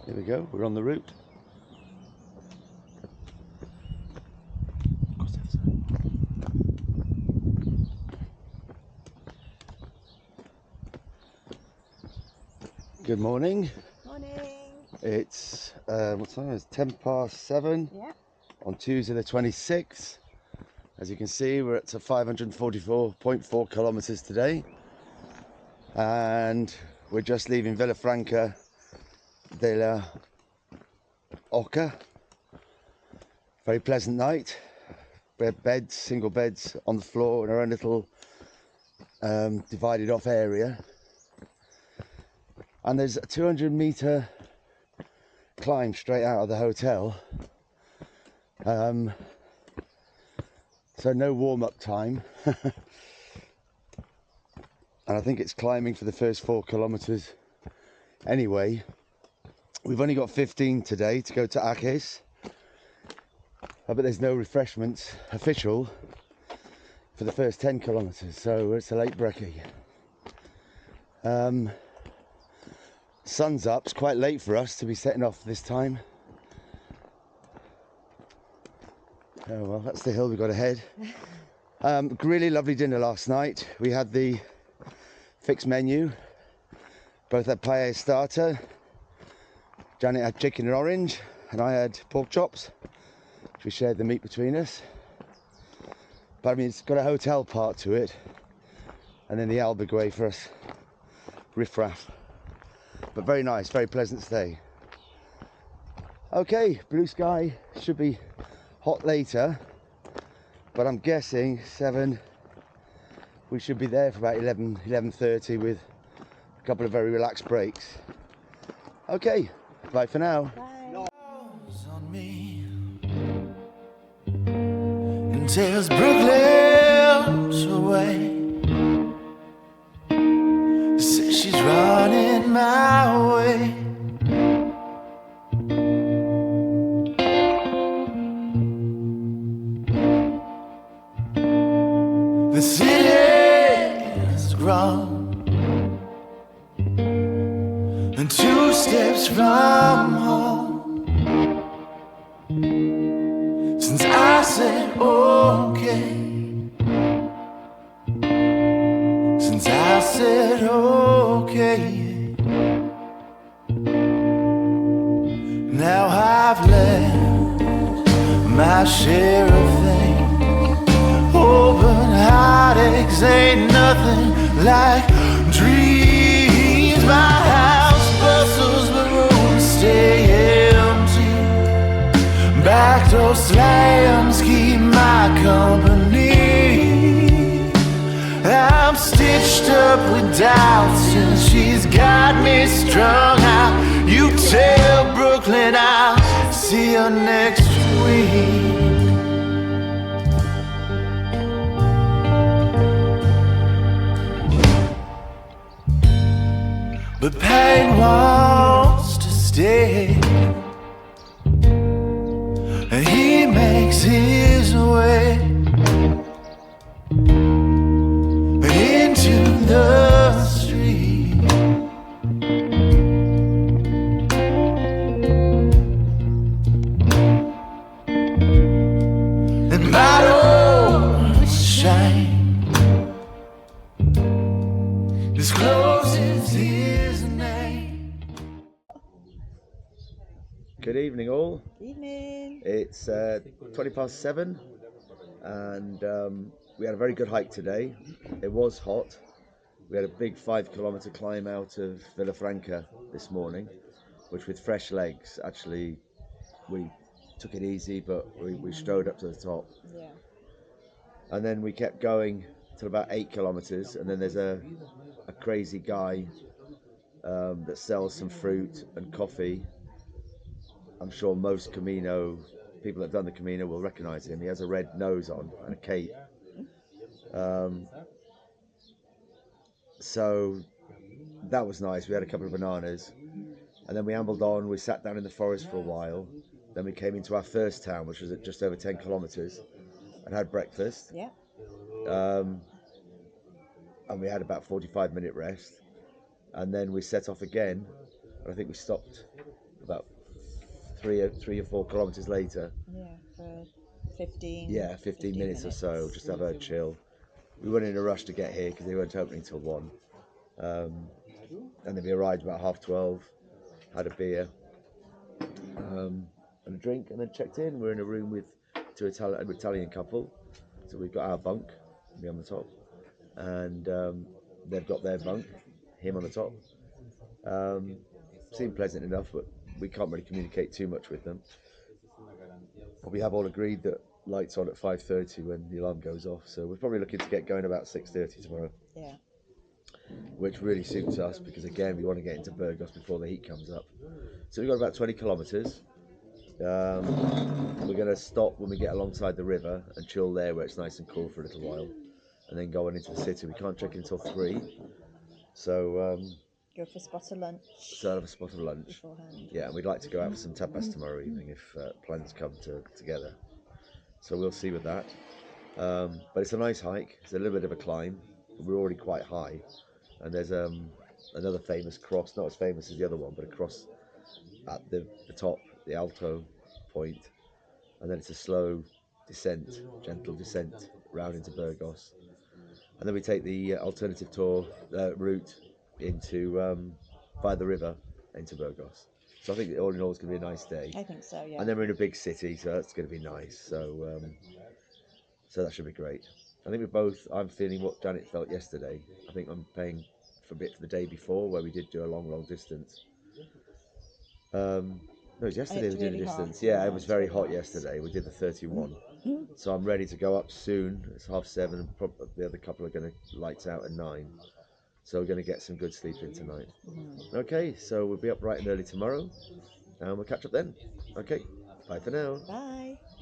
Here we go, we're on the route. Good morning. Morning. It's what time is it? 7:10 Yeah. on Tuesday the 26th. As you can see, we're at 544.4 kilometers today, and we're just leaving Vilafranca de la Oca. Very pleasant night. We had beds, single beds on the floor in our own little divided off area. And there's a 200-meter climb straight out of the hotel. So no warm-up time. And I think it's climbing for the first 4 kilometers anyway. We've only got 15 today to go to Ages, but there's no refreshments official for the first 10 kilometers, so it's a late brekkie. Sun's up. It's quite late for us to be setting off this time. Oh well, that's the hill we've got ahead. Really lovely dinner last night. We had the fixed menu. Both had paella starter. Janet had chicken and orange, and I had pork chops. We shared the meat between us. But I mean, it's got a hotel part to it, and then the albergue for us riff-raff. But very nice, very pleasant stay. Okay, blue sky, should be hot later, but I'm guessing 7, we should be there for about 11:30 with a couple of very relaxed breaks. Okay, bye for now. Bye. On me and tears Brooklyn away. Says she's running my way. The city has grown, and 2 steps from home. Since I said okay, since I said okay, now I've left my share of things. Open heartaches ain't nothing like dreams. My house bustles, but rooms stay empty. Backdoor slams keep my company. I'm stitched up with doubts and she's got me strung out. You tell Brooklyn I'll see her next week. But pain wants to stay. He makes his way into the street. And my own shame discloses his name. Good evening all. Evening. It's 7:20, and we had a very good hike today. It was hot. We had a big 5-kilometer climb out of Vilafranca this morning, which with fresh legs, actually, we took it easy, but we strode up to the top. Yeah. And then we kept going till about 8 kilometers, and then there's a crazy guy that sells some fruit and coffee. I'm sure most Camino people that have done the Camino will recognize him. He has a red nose on and a cape. So that was nice. We had a couple of bananas, and then we ambled on. We sat down in the forest for a while. Then we came into our first town, which was at just over 10 kilometers, and had breakfast. Yeah. And we had about 45-minute rest, and then we set off again. And I think we stopped about 3 or 4 kilometres later. Yeah, for 15. Yeah, 15 minutes or so, just have a chill. We weren't in a rush to get here because they weren't opening till 1. And then we arrived about 12:30, had a beer and a drink, and then checked in. We're in a room with an Italian couple, so we've got our bunk, me on the top, and they've got their bunk, him on the top. Seemed pleasant enough, but we can't really communicate too much with them. But we have all agreed that lights on at 5:30 when the alarm goes off, so we're probably looking to get going about 6:30 tomorrow. Yeah. Which really suits us because again we want to get into Burgos before the heat comes up. So we've got about 20 kilometres. We're going to stop when we get alongside the river and chill there where it's nice and cool for a little while, and then go on into the city. We can't check in until 3, so Go for a spot of lunch. So I'll have a spot of lunch beforehand. Yeah, and we'd like to go out for some tapas tomorrow evening if plans come together. So we'll see with that. But it's a nice hike. It's a little bit of a climb. But we're already quite high, and there's another famous cross, not as famous as the other one, but a cross at the top, the Alto point, and then it's a slow descent, gentle descent round into Burgos, and then we take the alternative tour route into by the river into Burgos. So I think all in all it's going to be a nice day. I think so, yeah. And then we're in a big city, so that's going to be nice. So that should be great. I think I'm feeling what Janet felt yesterday. I think I'm paying for a bit for the day before where we did do a long distance. No, it was yesterday we did a distance. Hot. Yeah, it was very hot yesterday. We did the 31. So I'm ready to go up soon. It's 7:30 and the other couple are going to lights out at 9. So we're going to get some good sleep in tonight. Okay, so we'll be up bright and early tomorrow and we'll catch up then. Okay, bye for now. Bye.